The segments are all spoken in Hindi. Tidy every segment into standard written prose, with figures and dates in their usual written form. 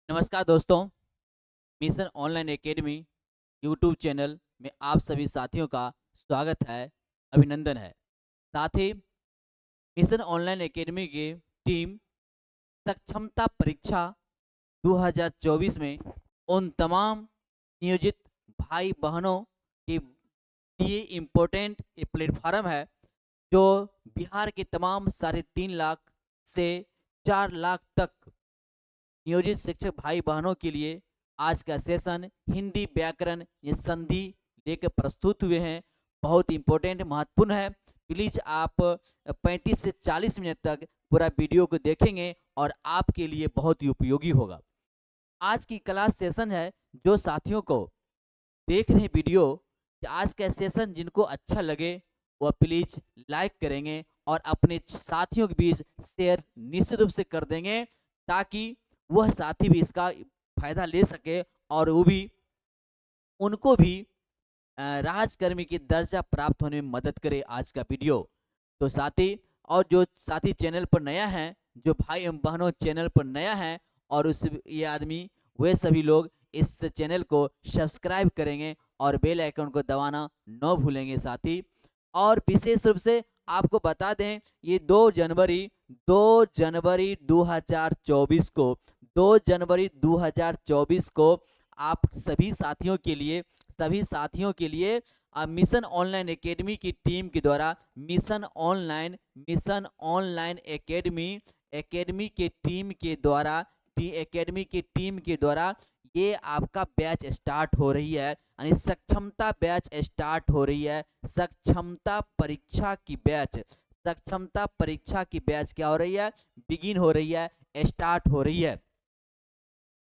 नमस्कार दोस्तों, mission online academy YouTube channel में आप सभी साथियों का स्वागत है, अभिनंदन है। साथ ही मिशन ऑनलाइन एकेडमी की टीम सक्षमता परीक्षा 2024 में उन तमाम नियोजित भाई बहनों के लिए इम्पोर्टेंट ये प्लेटफॉर्म है जो बिहार के तमाम 3.5 लाख से 4 लाख तक नियोजित शिक्षक भाई बहनों के लिए आज का सेशन हिंदी व्याकरण ये संधि लेकर प्रस्तुत हुए हैं। बहुत इंपॉर्टेंट महत्वपूर्ण है। प्लीज आप 35 से 40 मिनट तक पूरा वीडियो को देखेंगे और आपके लिए बहुत ही उपयोगी होगा। आज की क्लास सेशन है, जो साथियों को देख रहे हैं वीडियो, आज का सेशन जिनको अच्छा लगे वह प्लीज लाइक करेंगे और अपने साथियों के बीच शेयर निश्चित रूप से कर देंगे, ताकि वह साथी भी इसका फायदा ले सके और वो भी उनको भी राजकर्मी की दर्जा प्राप्त होने में मदद करे आज का वीडियो। तो साथी, और जो साथी चैनल पर नया है, जो भाई एवं बहनों चैनल पर नया है और उस ये आदमी, वे सभी लोग इस चैनल को सब्सक्राइब करेंगे और बेल आइकन को दबाना न भूलेंगे साथी। और विशेष रूप से आपको बता दें, ये 2 जनवरी 2024 को 2 जनवरी 2024 को आप सभी साथियों के लिए मिशन ऑनलाइन एकेडमी की टीम के द्वारा मिशन ऑनलाइन एकेडमी के टीम के द्वारा ये आपका बैच स्टार्ट हो रही है, यानी सक्षमता बैच स्टार्ट हो रही है। सक्षमता परीक्षा की बैच क्या हो रही है, बिगिन हो रही है, स्टार्ट हो रही है।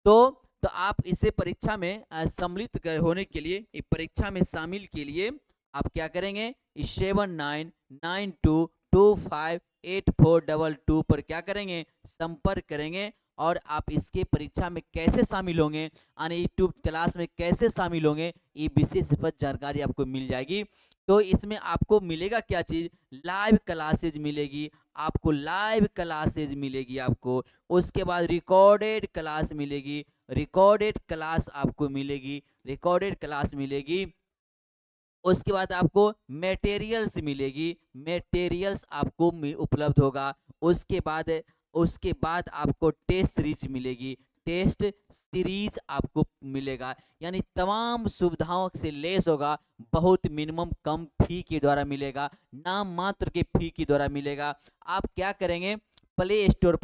तो आप इसे परीक्षा में सम्मिलित होने के लिए, परीक्षा में शामिल के लिए आप क्या करेंगे, 7992258422 पर क्या करेंगे, संपर्क करेंगे। और आप इसके परीक्षा में कैसे शामिल होंगे, यानी यूट्यूब क्लास में कैसे शामिल होंगे, ये विशेष जानकारी आपको मिल जाएगी। तो इसमें आपको मिलेगा क्या चीज़, लाइव क्लासेज मिलेगी आपको, आपको उसके बाद रिकॉर्डेड क्लास मिलेगी। उसके बाद आपको मटेरियल्स आपको उपलब्ध होगा। उसके बाद आपको टेस्ट सीरीज आपको मिलेगा, यानी तमाम सुविधाओं से लेस होगा। बहुत मिनिमम कम फी के द्वारा मिलेगा, नाम मात्र के फी के द्वारा मिलेगा। आप क्या करेंगे, प्ले स्टोर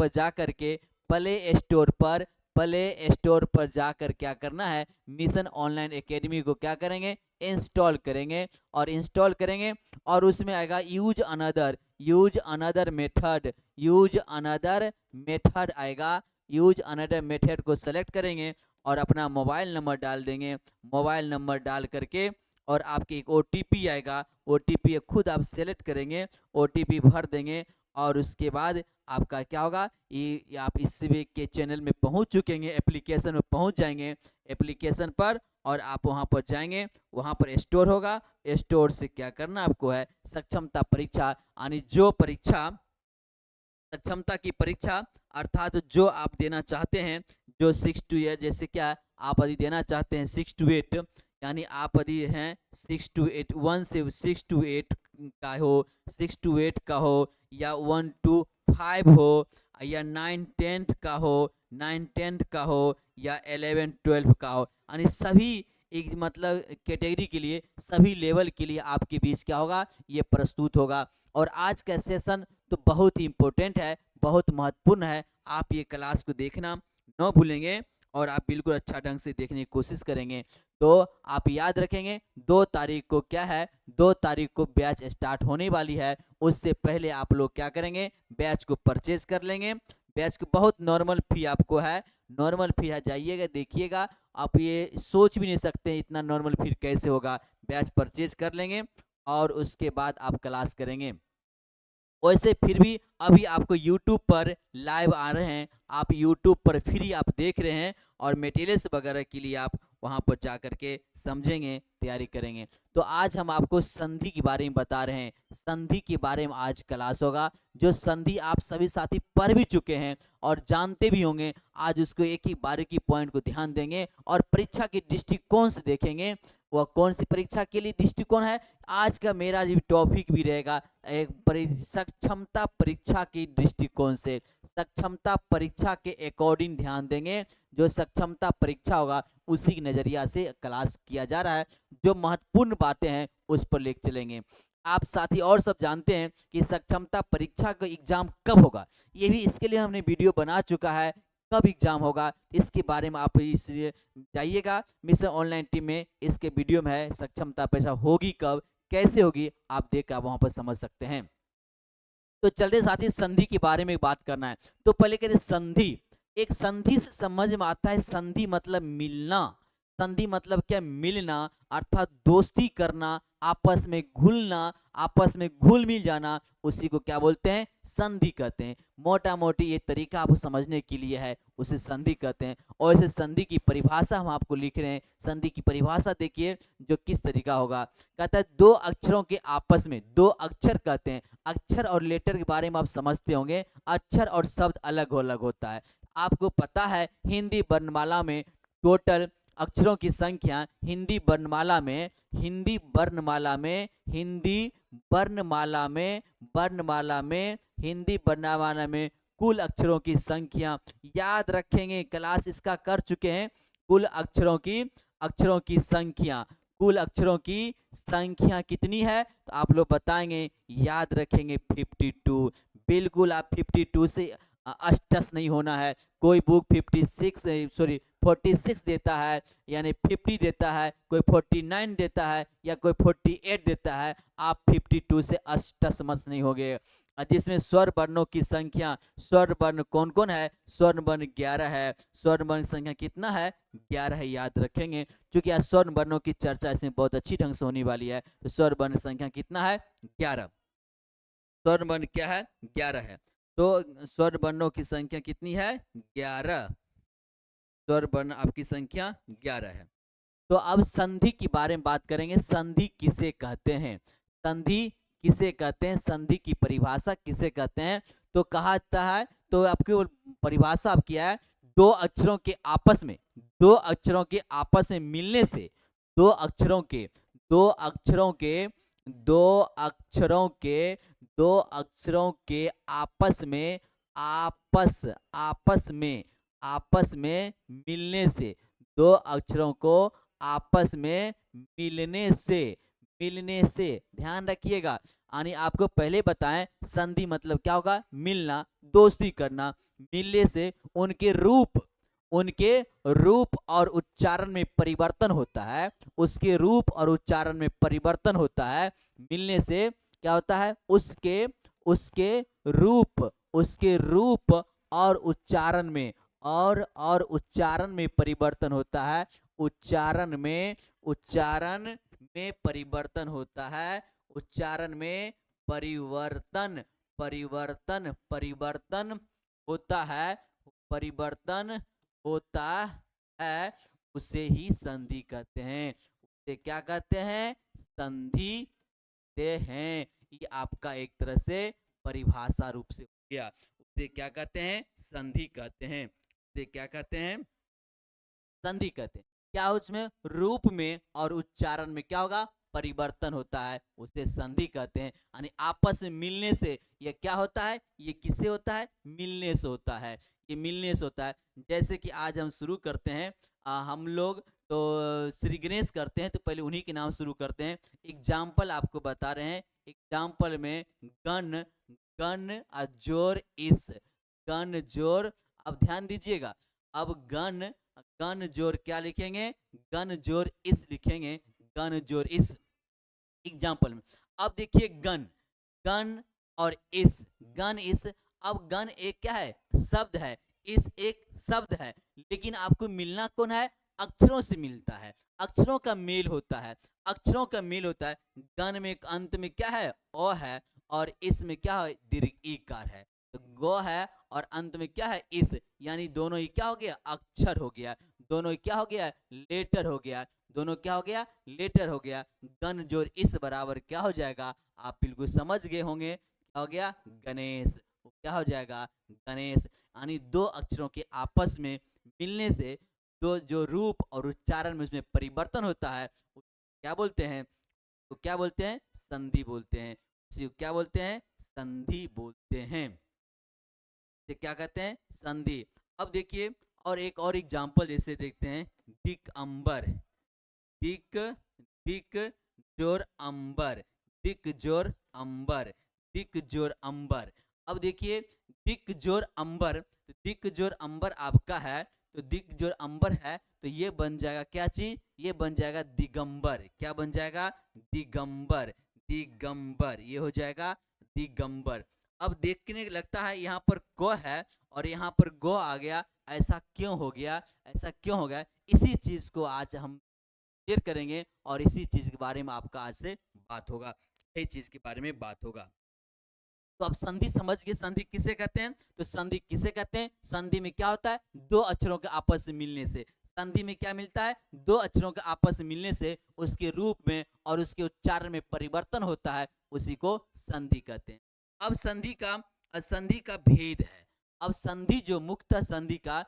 पर जाकर क्या करना है, मिशन ऑनलाइन एकेडमी को क्या करेंगे, इंस्टॉल करेंगे। और उसमें आएगा यूज अनदर मेथड को सेलेक्ट करेंगे और अपना मोबाइल नंबर डाल देंगे। मोबाइल नंबर डाल करके और आपके एक ओटीपी आएगा, ओटीपी खुद आप सेलेक्ट करेंगे, ओटीपी भर देंगे। और उसके बाद आपका क्या होगा, ये आप इस के चैनल में पहुंच चुकेंगे, एप्लीकेशन में पहुंच जाएंगे, एप्लीकेशन पर, और आप वहां पर जाएंगे, वहां पर स्टोर होगा। स्टोर से क्या करना आपको है, सक्षमता परीक्षा, यानी जो परीक्षा सक्षमता की परीक्षा, अर्थात जो आप देना चाहते हैं, जो 6 to 8, जैसे क्या आप यदि देना चाहते हैं 6 to 8, यानी आप यदि हैं 6 to 8, 1 से 6 to 8 का हो, 6 to 8 का हो, या 1 to 5 हो, या 9 10 का हो, 9 10 का हो, या 11 12 का हो, यानी सभी एक मतलब कैटेगरी के लिए, सभी लेवल के लिए आपके बीच क्या होगा, ये प्रस्तुत होगा। और आज का सेशन तो बहुत ही इम्पोर्टेंट है, बहुत महत्वपूर्ण है। आप ये क्लास को देखना न भूलेंगे और आप बिल्कुल अच्छा ढंग से देखने की कोशिश करेंगे। तो आप याद रखेंगे 2 तारीख को क्या है, 2 तारीख को बैच स्टार्ट होने वाली है। उससे पहले आप लोग क्या करेंगे, बैच को परचेज कर लेंगे। बैच की बहुत नॉर्मल फी आपको है, नॉर्मल फी है, जाइएगा देखिएगा, आप ये सोच भी नहीं सकते इतना नॉर्मल फी कैसे होगा। बैच परचेज कर लेंगे और उसके बाद आप क्लास करेंगे। वैसे फिर भी अभी आपको YouTube पर लाइव आ रहे हैं, आप YouTube पर फ्री आप देख रहे हैं, और मटेरियल्स वगैरह के लिए आप वहाँ पर जा कर के समझेंगे, तैयारी करेंगे। तो आज हम आपको संधि के बारे में बता रहे हैं। संधि के बारे में आज क्लास होगा। जो संधि आप सभी साथी पढ़ भी चुके हैं और जानते भी होंगे, आज उसको एक ही बारीकी पॉइंट को ध्यान देंगे और परीक्षा के दृष्टिकोण से देखेंगे। वह कौन सी परीक्षा के लिए दृष्टिकोण है, आज का मेरा जो टॉपिक भी रहेगा एक सक्षमता परीक्षा की दृष्टिकोण से, सक्षमता परीक्षा के अकॉर्डिंग ध्यान देंगे। जो सक्षमता परीक्षा होगा उसी के नजरिया से क्लास किया जा रहा है। जो महत्वपूर्ण बातें हैं उस पर लेकर चलेंगे। आप साथी और सब जानते हैं कि सक्षमता परीक्षा का एग्जाम कब होगा, ये भी इसके लिए हमने वीडियो बना चुका है। कब एग्जाम होगा इसके बारे में आप इसलिए जाइएगा मिशन ऑनलाइन टीम में, इसके वीडियो में है सक्षमता परीक्षा होगी कब, कैसे होगी, आप देख वहां पर समझ सकते हैं। तो चलते साथी संधि के बारे में बात करना है। तो पहले कहते संधि, एक संधि से समझ में आता है संधि मतलब मिलना। संधि मतलब क्या, मिलना, अर्थात दोस्ती करना, आपस में घुलना, आपस में घुल मिल जाना, उसी को क्या बोलते हैं, संधि कहते हैं। मोटा मोटी ये तरीका आपको समझने के लिए है, उसे संधि कहते हैं। और इसे संधि की परिभाषा हम आपको लिख रहे हैं। संधि की परिभाषा देखिए जो किस तरीका होगा। कहता है दो अक्षरों के आपस में, दो अक्षर कहते हैं। अक्षर और लेटर के बारे में आप समझते होंगे, अक्षर और शब्द अलग अलग होता है। आपको पता है हिंदी वर्णमाला में टोटल अक्षरों की संख्या, हिंदी वर्णमाला में, हिंदी वर्णमाला में, हिंदी वर्णमाला में, वर्णमाला में, हिंदी वर्णमाला में कुल अक्षरों की संख्या याद रखेंगे, क्लास इसका कर चुके हैं। कुल अक्षरों की संख्या, कुल अक्षरों की संख्या कितनी है तो आप लोग बताएंगे, याद रखेंगे 52। बिल्कुल आप 52 से अष्टस नहीं होना है। कोई बुक 46 देता है यानी 50 देता है, कोई 49 देता है या कोई 48 देता है, आप 52 से अष्टस मत नहीं होगे। जिसमें स्वर वर्णों की संख्या, स्वर वर्ण कौन कौन है, स्वर वर्ण 11 है। स्वर वर्ण संख्या कितना है, 11 है, याद रखेंगे। क्योंकि आज स्वर वर्णों की चर्चा इसमें बहुत अच्छी ढंग से होने वाली है। तो स्वर वर्ण संख्या कितना है, 11। स्वर वर्ण क्या है, 11 है। तो स्वर वर्णों की संख्या कितनी है, 11। स्वर वर्ण आपकी संख्या 11 है। तो अब संधि के बारे में बात करेंगे। संधि किसे कहते हैं, संधि किसे कहते हैं, संधि की परिभाषा किसे कहते हैं। तो कहा जाता है, तो आपकी परिभाषा आप किया है, दो अक्षरों के आपस में, दो अक्षरों के आपस में मिलने से, दो अक्षरों के, दो अक्षरों के, दो अक्षरों के, दो अक्षरों के आपस में, आपस में, आपस में मिलने से, दो अक्षरों को आपस में मिलने से ध्यान रखिएगा। यानी आपको पहले बताएं संधि मतलब क्या होगा, मिलना, दोस्ती करना। मिलने से उनके रूप और उच्चारण में परिवर्तन होता है, उसके रूप और उच्चारण में परिवर्तन होता है। मिलने से क्या होता है, उसके रूप और उच्चारण में और उच्चारण में परिवर्तन होता है। उच्चारण में परिवर्तन होता है। उच्चारण में परिवर्तन होता है, परिवर्तन होता है, उसे ही संधि कहते हैं। उसे क्या कहते हैं, संधि कहते हैं। ये आपका एक तरह से परिभाषा रूप से हो गया। उसे क्या कहते हैं, संधि कहते हैं। उसे क्या कहते हैं, संधि कहते हैं। क्या उसमें रूप में और उच्चारण में क्या होगा, परिवर्तन होता है, उसे संधि कहते हैं। यानी आपस में मिलने से ये क्या होता है, ये किससे होता है, मिलने से होता है, ये मिलने से होता है। जैसे कि आज हम शुरू करते हैं, हम लोग तो श्री गणेश करते हैं तो पहले उन्हीं के नाम शुरू करते हैं। एग्जाम्पल आपको बता रहे हैं। एग्जाम्पल में गण, गण जोर इस, गण जोर, अब ध्यान दीजिएगा। अब गण जोर क्या लिखेंगे, गण जोर इस लिखेंगे, गण जोर इस। एग्जाम्पल में अब देखिए गण और इस, गण इस। अब गण एक क्या है, शब्द है, इस एक शब्द है, लेकिन आपको मिलना कौन है, अक्षरों से मिलता है, अक्षरों का मेल होता है, अक्षरों का मेल होता है। गण में अंत में क्या है, ओ है, और इसमें क्या है, दीर्घ ईकार है। तो गो है और अंत में क्या है, इस, यानी दोनों ही क्या हो गया, अक्षर हो गया। दोनों क्या हो गया, लेटर हो गया, दोनों क्या हो गया, लेटर हो गया। गण जोड़ इस बराबर क्या हो जाएगा, आप बिल्कुल समझ गए होंगे, क्या हो गया, गणेश। क्या हो जाएगा, गणेश। यानी दो अक्षरों के आपस में मिलने से दो जो रूप और उच्चारण में उसमें परिवर्तन होता है, क्या बोलते हैं, तो क्या बोलते हैं, संधि बोलते हैं। क्या बोलते हैं, संधि बोलते हैं। तो क्या कहते हैं, संधि। अब देखिए और एक और एग्जांपल जैसे देखते हैं, दिक अंबर, दिक, दिक जोर अंबर, दिक जोर अंबर, दिक जोर अंबर। अब देखिए दिक जोर अंबर, तो दिक जोर अंबर आपका है, तो दिक जोर अंबर है, तो ये बन जाएगा क्या चीज, ये बन जाएगा दिगंबर। क्या बन जाएगा, दिगंबर, दिगंबर, ये हो जाएगा दिगंबर। अब देखने लगता है यहाँ पर ग है और यहाँ पर गो आ गया, ऐसा क्यों हो गया, ऐसा क्यों हो गया, इसी चीज को आज हम क्लियर करेंगे और इसी चीज के बारे में आपका आज से बात होगा, इस चीज के बारे में बात होगा। तो आप संधि समझ गए, संधि किसे कहते हैं, तो संधि किसे कहते हैं, संधि में क्या होता है, दो अक्षरों के आपस में मिलने से, संधि में क्या मिलता है, दो अक्षरों के आपस में मिलने से उसके रूप में और उसके उच्चारण में परिवर्तन होता है, उसी को संधि कहते हैं। अब संधि का भेद है। अब संधि जो मुक्त संधि का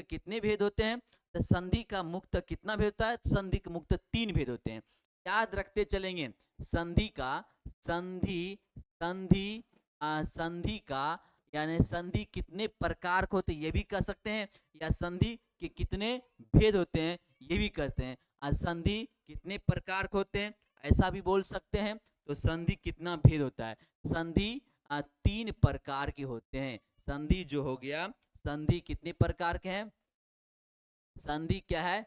कितने भेद होते हैं, तो संधि का मुक्त कितना भेद होता है, संधि का मुक्त 3 भेद होते हैं। याद रखते चलेंगे, संधि का, संधि, संधि संधि का यानी संधि कितने प्रकार के होते हैं ये भी कह सकते हैं, या संधि के कितने भेद होते हैं ये भी कहते हैं। संधि कितने प्रकार के होते हैं ऐसा भी बोल सकते हैं। तो संधि कितना भेद होता है, संधि 3 प्रकार के होते हैं। संधि जो हो गया, संधि कितने प्रकार के हैं, संधि क्या है,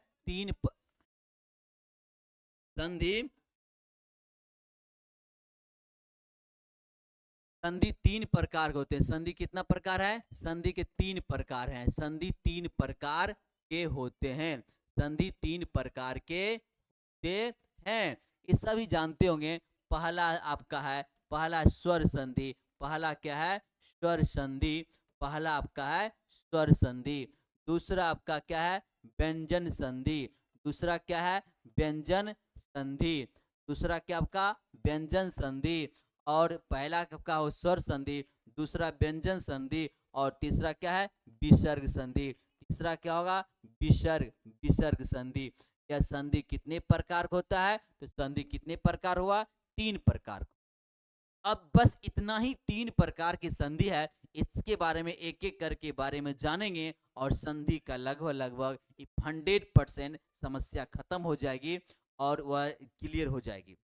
संधि, संधि 3 प्रकार के होते हैं। संधि कितना प्रकार है, संधि के 3 प्रकार हैं, संधि 3 प्रकार के होते हैं, संधि 3 प्रकार के होते हैं। ये सभी जानते होंगे। पहला आपका है, पहला स्वर संधि, पहला क्या है, स्वर संधि, पहला आपका है स्वर संधि। दूसरा आपका क्या है, व्यंजन संधि, दूसरा क्या है, व्यंजन संधि, दूसरा क्या आपका, व्यंजन संधि। और पहला आपका हो स्वर संधि, दूसरा व्यंजन संधि, और तीसरा क्या है, विसर्ग संधि। तीसरा क्या होगा, विसर्ग, विसर्ग संधि। यह संधि कितने प्रकार का होता है, तो संधि कितने प्रकार हुआ, 3 प्रकार। अब बस इतना ही 3 प्रकार की संधि है, इसके बारे में एक एक करके बारे में जानेंगे और संधि का लगभग लगभग 100% समस्या खत्म हो जाएगी और वह क्लियर हो जाएगी।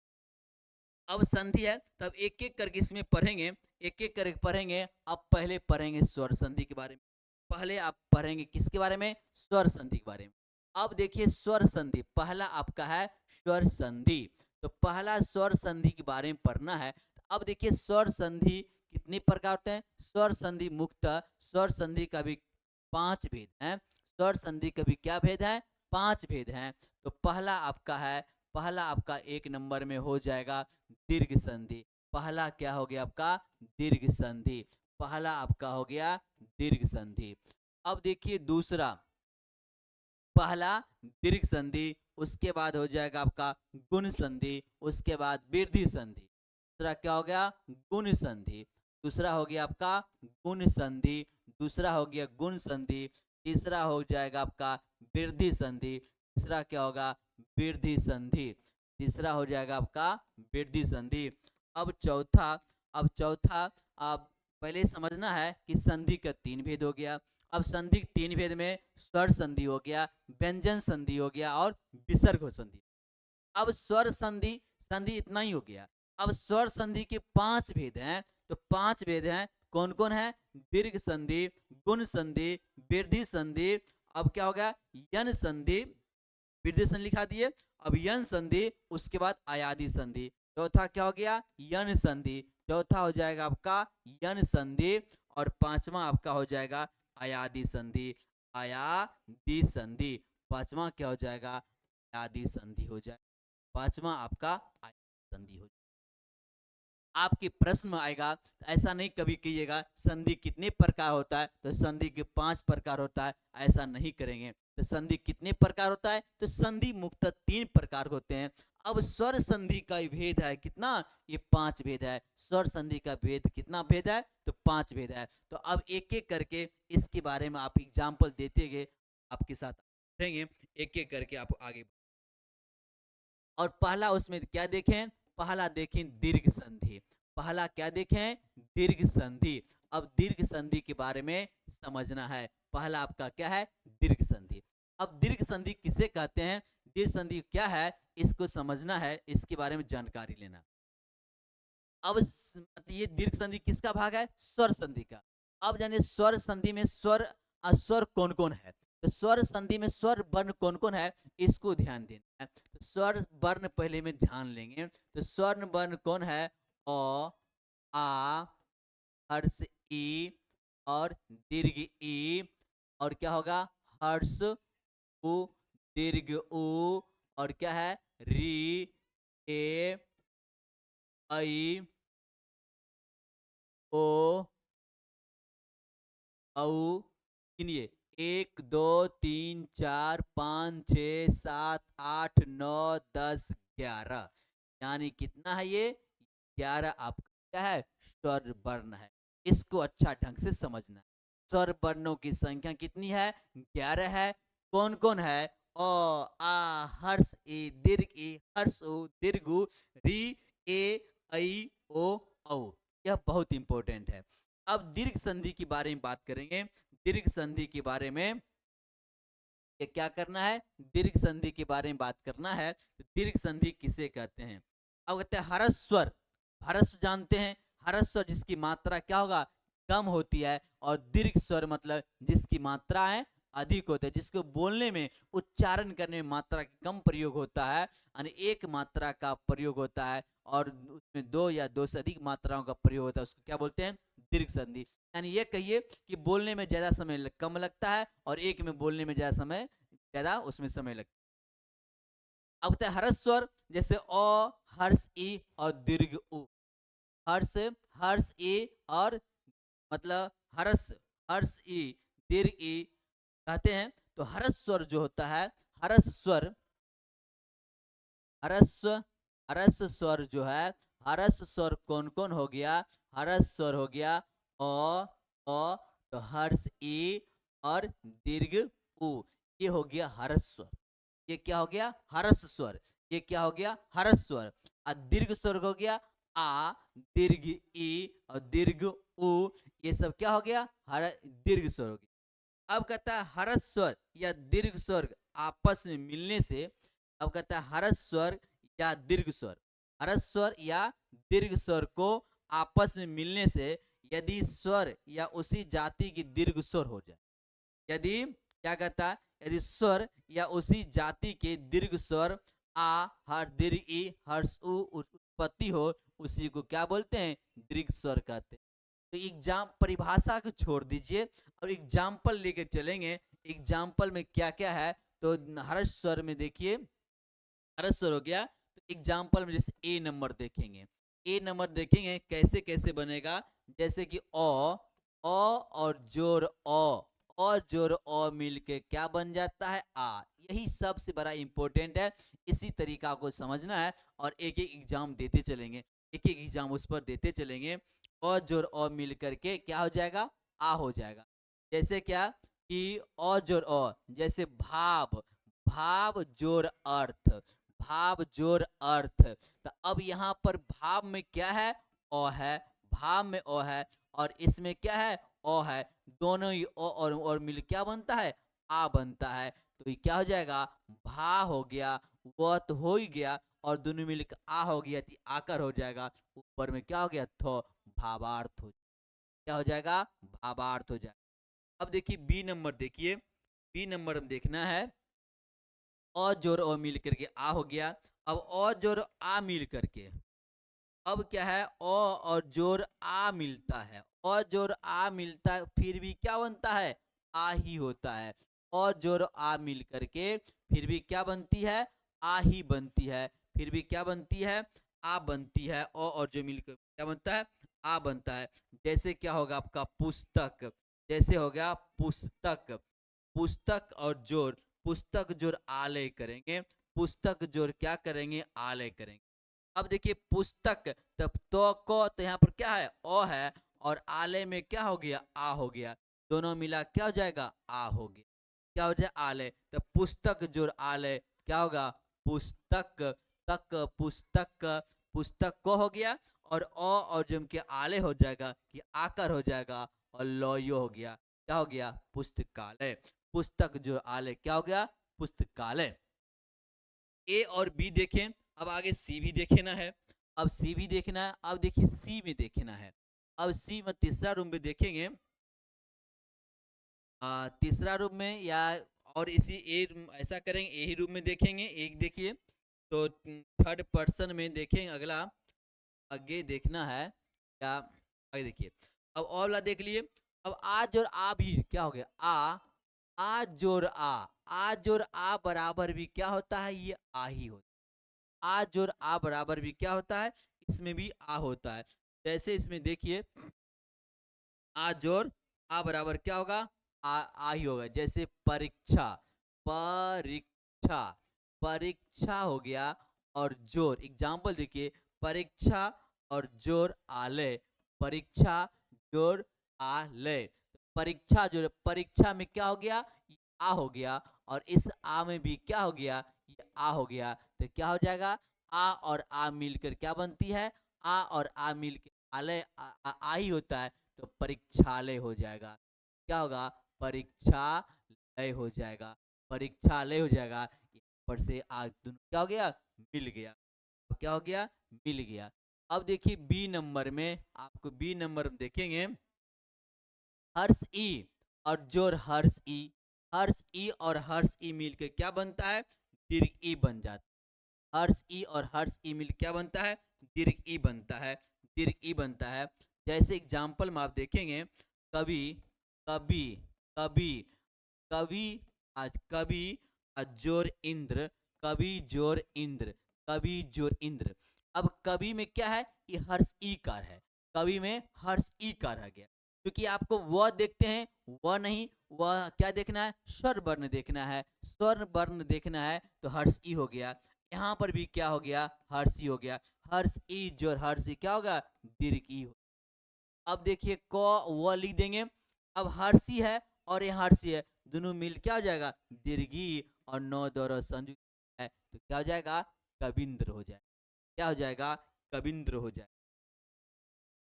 अब संधि है तब एक एक करके इसमें पढ़ेंगे, एक एक करके पढ़ेंगे। अब पहले पढ़ेंगे स्वर संधि के बारे में, पहले आप पढ़ेंगे किसके बारे में, स्वर संधि के बारे में। अब देखिए स्वर संधि, पहला आपका है स्वर संधि। तो पहला स्वर संधि के बारे में पढ़ना है। अब देखिए स्वर संधि कितने प्रकार होते हैं, स्वर संधि मुक्त, स्वर संधि का भी 5 भेद हैं, स्वर संधि का भी क्या भेद है, 5 भेद हैं। तो पहला आपका है, पहला आपका 1 नंबर में हो जाएगा दीर्घ संधि। पहला क्या हो गया आपका, दीर्घ संधि, पहला आपका हो गया दीर्घ संधि। अब देखिए दूसरा, पहला दीर्घ संधि, उसके बाद हो जाएगा आपका गुण संधि, उसके बाद वृद्धि संधि। दूसरा क्या हो गया, गुण संधि, दूसरा हो गया आपका गुण संधि, दूसरा हो गया गुण संधि, तीसरा हो जाएगा आपका वृद्धि संधि, तीसरा क्या होगा, वृद्धि संधि, तीसरा हो जाएगा आपका वृद्धि संधि। अब चौथा, अब चौथा आप पहले समझना है कि संधि का 3 भेद हो गया। अब संधि 3 भेद में स्वर संधि हो गया, व्यंजन संधि हो गया और विसर्ग संधि। अब स्वर संधि, संधि इतना ही हो गया। अब स्वर संधि के 5 भेद हैं। तो 5 भेद हैं, कौन कौन है, दीर्घ संधि, गुण संधि, वृद्धि संधि, अब क्या हो गया, यन संधि, वृद्धि संधि लिखा दिए। अब यन संधि, उसके बाद आयादी संधि। चौथा क्या हो गया, यन संधि, चौथा हो जाएगा आपका यन संधि, और पांचवा आपका हो जाएगा आयादी संधि, आयादी संधि, पांचवा क्या हो जाएगा, आयादी संधि हो जाएगा, पांचवा आपका आयादी संधि हो जाएगा। आपके प्रश्न में आएगा, तो ऐसा नहीं कभी कीजिएगा संधि कितने प्रकार होता है, तो संधि के 5 प्रकार होता है, ऐसा नहीं करेंगे। तो संधि कितने प्रकार होता है? तो संधि मुख्यतः 3 प्रकार होते हैं। अब स्वर संधि का भेद है कितना? ये 5 भेद है। स्वर संधि का भेद कितना भेद है? तो 5 भेद है। तो अब एक-एक करके इसके बारे में आप एग्जाम्पल देते गए आपके साथ रहेंगे, एक-एक करके आप आगे। और पहला उसमें क्या देखें? पहला देखें दीर्घ संधि। पहला क्या देखें? दीर्घ संधि। अब दीर्घ संधि के बारे में समझना है। पहला आपका क्या है? दीर्घ संधि। अब दीर्घ संधि किसे कहते हैं? दीर्घ संधि क्या है? इसको समझना है, इसके बारे में जानकारी लेना। अब ये दीर्घ संधि किसका भाग है? स्वर संधि का। अब जानिए स्वर संधि में स्वर कौन कौन है? तो स्वर संधि में स्वर वर्ण कौन कौन है, इसको ध्यान देना है। तो स्वर वर्ण पहले में ध्यान लेंगे। तो स्वर वर्ण कौन है? अ, आ, हर्ष ई और दीर्घ ई, और क्या होगा? हर्ष उ, दीर्घ उ, और क्या है? री, ए, ऐ, ओ, औ। गिनिए 1 2 3 4 5 6 7 8 9 10 11, यानी कितना है ये? 11 आपका क्या है? स्वर वर्ण है। इसको अच्छा ढंग से समझना है। स्वर वर्णों की संख्या कितनी है? 11 है। कौन कौन है? अ, आ, हर्ष ए, दीर्घ ए, हर्ष ओ, दीर्घ उ, री, ए, ऐ, ओ, औ। यह बहुत इंपॉर्टेंट है। अब दीर्घ संधि के बारे में बात करेंगे। दीर्घ संधि के बारे में ये क्या करना है? दीर्घ संधि के बारे में बात करना है। तो दीर्घ संधि किसे कहते हैं? अब कहते हैं हरस्वर। हरस्व जानते हैं? हरस्वर जिसकी मात्रा क्या होगा? कम होती है। और दीर्घ स्वर मतलब जिसकी मात्रा है अधिक होता है, जिसको बोलने में, उच्चारण करने में मात्रा का कम प्रयोग होता है, यानी एक मात्रा का प्रयोग होता है और उसमें 2 या 2 से अधिक मात्राओं का प्रयोग होता है, उसको क्या बोलते हैं? दीर्घ संधि। यानी ये कहिए कि बोलने में ज्यादा समय कम लगता है और एक में बोलने में ज्यादा उसमें समय लगता है। अब होता है हरस्वर, जैसे अ, हर्ष ई और दीर्घ उ। हर्ष, हर्ष ई और मतलब हर्ष, हर्ष ई, दीर्घ ई कहते हैं। तो हरस स्वर जो होता है, हरस स्वर, हरस्व, हरस स्वर जो है, हरस स्वर कौन कौन हो गया? हरस स्वर हो गया अ, तो हर्ष ई और दीर्घ उ, ये हो गया हरस स्वर। ये क्या हो गया? हरस स्वर। ये क्या हो गया? हरस स्वर। और दीर्घ स्वर हो गया आ, दीर्घ ई और दीर्घ उ, ये सब क्या हो गया? हर दीर्घ स्वर हो गया। अब कहता है हरस स्वर या दीर्घ स्वर आपस में मिलने से, अब कहता है हरस स्वर या दीर्घ स्वर, हरस स्वर या दीर्घ स्वर को आपस में मिलने से यदि स्वर या उसी जाति की दीर्घ स्वर हो जाए, यदि क्या कहता है? यदि स्वर या उसी जाति के दीर्घ स्वर आ, हर दीर्घ ई, हर्ष उ उत्पत्ति हो, उसी को क्या बोलते हैं? दीर्घ स्वर कहते हैं। तो एग्जाम परिभाषा को छोड़ दीजिए और एग्जाम्पल लेकर चलेंगे। एग्जाम्पल में क्या क्या है? तो हर्ष स्वर में देखिए, हर्ष स्वर हो गया। तो एग्जाम्पल में जैसे ए नंबर देखेंगे, ए नंबर देखेंगे कैसे कैसे बनेगा। जैसे कि और जोर और जोर अ मिलके क्या बन जाता है? आ। यही सबसे बड़ा इंपॉर्टेंट है। इसी तरीका को समझना है और एक एक एग्जाम देते चलेंगे, एक एक एग्जाम उस पर देते चलेंगे। और जोर अ मिल करके क्या हो जाएगा? आ हो जाएगा। जैसे क्या कि और जोर अ, जैसे भाव, भाव जोर अर्थ, भाव जोर अर्थ। तो अब यहाँ पर भाव में क्या है? अ है। भाव में अ है और इसमें क्या है? अ है। दोनों ही अ और मिल क्या बनता है? आ बनता है। तो ये क्या हो जाएगा? भा हो गया, व तो हो ही गया और दोनों मिलकर आ हो गया, तो आकर हो जाएगा। ऊपर में क्या हो गया? थो, भावार्थ हो, क्या हो जाएगा? भावार्थ हो जाएगा। अब देखिए बी नंबर, देखिए बी नंबर में देखना है। अ जोर अ मिल करके आ हो गया। अब अ जोर आ मिल करके अब क्या है? अ और जोर आ मिलता है, अ जोर आ मिलता है, फिर भी क्या बनता है? आ ही होता है। अ जोर आ मिल करके फिर भी क्या बनती है? आ ही बनती है। फिर भी क्या बनती है? आ बनती है। अ और जो मिलकर क्या बनता है? आ बनता है। जैसे क्या होगा आपका? पुस्तक। जैसे हो गया पुस्तक, पुस्तक और जोर, पुस्तक जोड़ आलय करेंगे, पुस्तक जोड़ क्या करेंगे, आलय करेंगे। अब देखिए पुस्तक, तब तो को तो यहाँ पर क्या है, ओ है, और आलय में क्या हो गया, आ हो गया, दोनों मिला क्या हो जाएगा, आ हो गया, क्या हो जाए, आलय। तो पुस्तक जोड़ आलय क्या होगा, पुस्तक, तक पुस्तक, पुस्तक को हो गया, और जम के आलय हो जाएगा कि आकर हो जाएगा, और लॉयो हो गया, क्या हो गया, पुस्तकालय। पुस्तक जो आलय क्या हो गया, पुस्तकालय। ए और बी देखें, अब आगे सी भी देखना है। अब सी भी देखना है, अब देखिए सी में देखना है। अब सी में तीसरा रूम में देखेंगे, तीसरा रूम में या और इसी ऐसा करेंगे, यही रूम में देखेंगे। एक देखिए, तो थर्ड पर्सन में देखेंगे, अगला आगे देखना है क्या, आगे देखिए। अब और वाला देख लिए। अब आ जोड़ आ भी क्या हो गया, आ जोड़ आ जोड़ आ बराबर भी क्या होता है, ये आ ही होता है। आ जोड़ आ बराबर भी क्या होता है, इसमें भी आ होता है। जैसे इसमें देखिए, आ जोड़ आ बराबर क्या होगा, आ ही होगा। जैसे परीक्षा, परीक्षा, परीक्षा हो गया, और जोर एग्जाम्पल देखिए, परीक्षा और जोर आलय, परीक्षा जोर आलय। परीक्षा जो, परीक्षा में क्या हो गया, ये आ हो गया, और इस आ में भी क्या हो गया, ये आ हो गया। तो क्या हो जाएगा, आ और आ मिलकर क्या बनती है, आ और आ मिलकर आलय आ ही होता है, तो परीक्षालय हो जाएगा। क्या होगा, परीक्षालय हो जाएगा, परीक्षालय हो जाएगा। यहाँ पर से आज क्या हो गया, मिल गया, तो क्या हो गया, मिल गया। अब देखिए बी नंबर में, आपको बी नंबर में देखेंगे, हर्ष ई और जोर हर्ष ई, हर्ष ई और हर्ष ई मिलकर क्या बनता है, दीर्घ ई बन जाता है। हर्ष ई और हर्ष ई मिल क्या बनता है, दीर्घ ई बनता है, दीर्घ ई बनता है। जैसे एग्जाम्पल में आप देखेंगे, कवि, कवि, कवि, कवि, आज कवि जोर इंद्र, कवि जोर इंद्र, कवि जोर इंद्र। अब कवि में क्या है, ये हर्ष ई कार है, कवि में हर्ष ई कार आ गया, क्योंकि आपको वह देखते हैं, वह नहीं, वह क्या देखना है, स्वर वर्ण देखना है, स्वर वर्ण देखना है, तो हर्ष ई हो गया। यहाँ पर भी क्या हो गया, हर्ष ई हो गया, हर्ष ई जोर हर्ष ई क्या होगा, दीर्घ ई हो। अब देखिए क व लिख देंगे। अब हर्षी है और ये हर्षी है, दोनों मिल क्या हो जाएगा, दीर्घी, और नौ दौर संयुक्त है, तो क्या हो जाएगा, कविंद्र हो जाएगा, क्या हो जाएगा, कविंद्र हो जाएगा।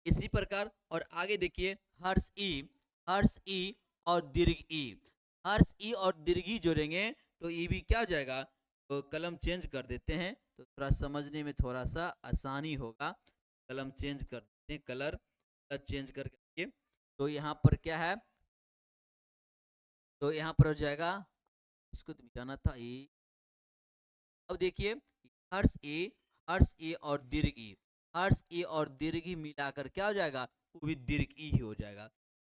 इसी प्रकार और आगे देखिए, हर्ष ई, हर्ष ई और दीर्घ ई, हर्ष ई और दीर्घी जोड़ेंगे तो ये भी क्या हो जाएगा। तो कलम चेंज कर देते हैं, तो थोड़ा समझने में थोड़ा सा आसानी होगा। कलम चेंज कर देते हैं, कलर चेंज करके, तो यहाँ पर क्या है, तो यहाँ पर हो जाएगा, इसको तो मिटाना था ये। अब देखिए, हर्ष ए, हर्ष ए और दीर्घ ई, हर्ष ए और दीर्घ ई मिलाकर क्या हो जाएगा, वो भी दीर्घ ई ही हो जाएगा।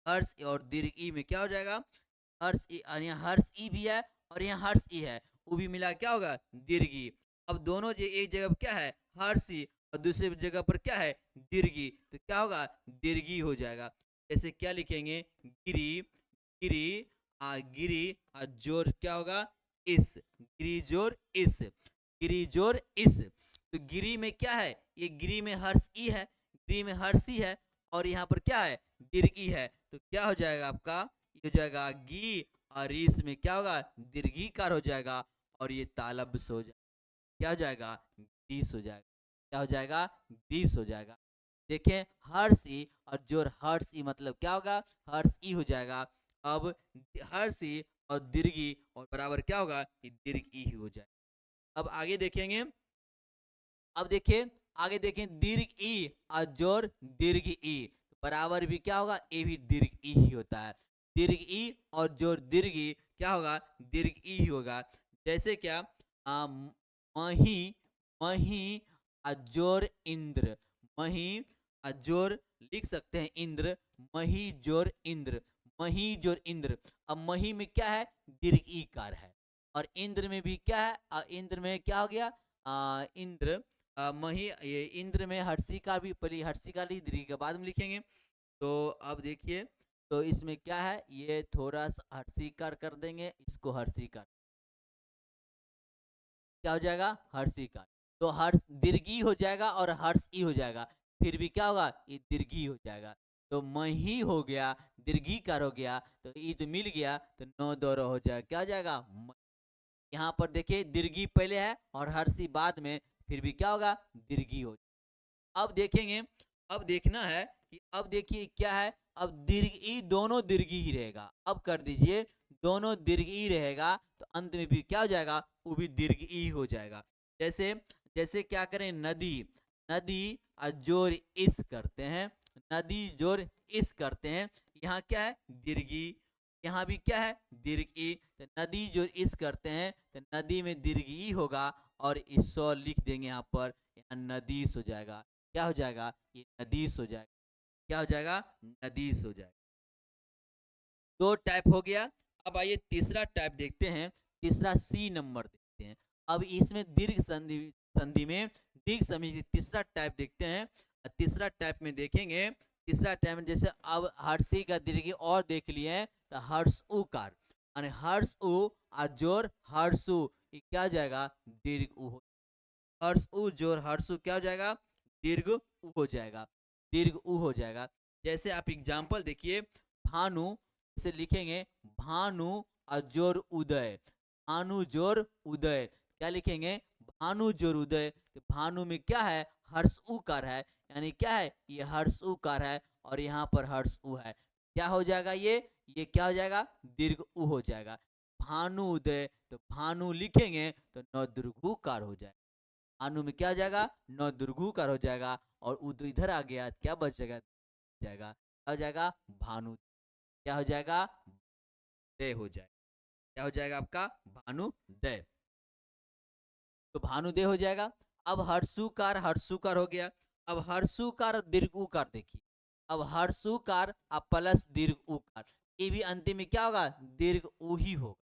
हर्ष ए और दीर्घ ई में क्या हो जाएगा, हर्ष ई, यहाँ हर्ष ई भी है और यहाँ हर्ष ई है, वो भी मिला क्या होगा, दीर्घ ई। अब दोनों जो एक जगह पर क्या है, हर्ष ई, और दूसरी जगह पर क्या है, दीर्घ ई, तो क्या होगा, दीर्घ ई हो जाएगा। जैसे क्या लिखेंगे, गिरी, गिरी, गिरी, जोर क्या होगा, इस, गिरी जोर इस, गिरी जोर इस। तो गिरी में क्या है, ये गिरी में हर्ष ई है, गिरी में हर्षी है, और यहाँ पर क्या है, दीर्घी है, तो क्या हो जाएगा आपका, ये हो जाएगा गी, और इस में क्या होगा, दीर्घीकार हो जाएगा, और ये तालब्स हो जाएगा, क्या हो जाएगा, ग्रीस हो जाएगा, क्या हो जाएगा, ग्रीस हो जाएगा। देखें हर्ष ई और जोर हर्ष ई मतलब क्या होगा, हर्ष ई हो जाएगा। अब हर्ष ई और दीर्घी और बराबर क्या होगा, ये दीर्घ ई ही हो जाएगा। अब आगे देखेंगे, अब देखिए आगे देखें, दीर्घ ई और जोर दीर्घ ई बराबर भी क्या होगा, ये भी दीर्घ ई ही होता है। दीर्घ ई और जोर दीर्घ ई क्या होगा, दीर्घ ई ही होगा। जैसे क्या, मही, मही अजोर इंद्र, मही अजोर लिख सकते हैं इंद्र, मही जोर इंद्र, मही जोर इंद्र। अब मही में क्या है, दीर्घ ई कार है, और इंद्र में भी क्या है, इंद्र में क्या हो गया, इंद्र, मही, ये इंद्र में हर्षी का भी, पहले हर्षी का ली, दीर्घ के बाद में लिखेंगे। तो अब देखिए, तो इसमें क्या है, ये थोड़ा सा हर्षीकार कर देंगे, इसको हर्षीकार, क्या हो जाएगा, हर्षिकार। तो हर्ष दीर्घी हो जाएगा और हर्ष ई हो जाएगा, फिर भी क्या होगा, ये दीर्घी हो जाएगा। तो मही हो गया, दीर्घीकार हो गया, तो ईद मिल गया, तो नौ दौरा हो जाएगा, क्या हो जाएगा, यहाँ पर देखिए दीर्घी पहले है और हर्षी बाद में, फिर भी क्या होगा, दीर्घी हो। अब देखेंगे, अब देखना है कि अब देखिए क्या है, अब दीर्घ ई दोनों दीर्घी ही रहेगा। अब कर दीजिए, दोनों दीर्घ ई रहेगा, तो अंत में भी क्या हो जाएगा, वो भी दीर्घ ई हो जाएगा। जैसे जैसे क्या करें, नदी, नदी और जोर इस करते हैं, नदी जोर इस करते हैं, यहाँ क्या है, दीर्घी, यहाँ भी क्या है, दीर्घ ई। तो नदी जो इस करते हैं, तो नदी में दीर्घ ई होगा, और इस लिख देंगे यहाँ पर, यहाँ नदीस हो जाएगा। क्या हो जाएगा, ये नदीस हो जाएगा। क्या हो जाएगा, नदीस हो जाएगा। दो टाइप हो गया। अब आइए तीसरा टाइप देखते हैं, तीसरा सी नंबर देखते हैं। अब इसमें दीर्घ संधि, संधि में दीर्घ संधि तीसरा टाइप देखते हैं। तीसरा टाइप में देखेंगे, तीसरा टाइप में जैसे अब हर्षी का दीर्घ और देख लिए हैं, तो हर्ष उकार, और हर्ष उ और जोर हर्षु, ये क्या हो जाएगा, दीर्घ उ। हर्ष उ जोर हर्षु क्या हो जाएगा, दीर्घ उ हो जाएगा, दीर्घ उ हो जाएगा। जैसे आप एग्जाम्पल देखिए, भानु से लिखेंगे, भानु और जोर उदय, भानु जोर उदय, क्या लिखेंगे, भानु जोर उदय। तो भानु में क्या है, हर्ष उकार है, यानी क्या है, ये हर्ष उकार है, और यहाँ पर हर्ष उ है, क्या हो जाएगा, ये क्या हो जाएगा, दीर्घ उ हो जाएगा। भानु उदय, तो भानु लिखेंगे तो नौ दीर्घुकार हो जाएगा। भानु में क्या हो जाएगा, नौ दीर्घुकार हो जाएगा, और उद इधर आ गया, क्या बचेगा, जाएगा, क्या हो जाएगा, भानु, क्या हो जाएगा, दय हो जाएगा। क्या हो जाएगा आपका, भानुदय। तो भानुदय हो जाएगा। अब हर्षुकार, हर्षुकार हो गया। अब हर्षुकार और दीर्घ उकार देखिए, अब हर्षुकार अब प्लस दीर्घ उकार, ये भी अंतिम में क्या होगा, दीर्घ उ ही होगा।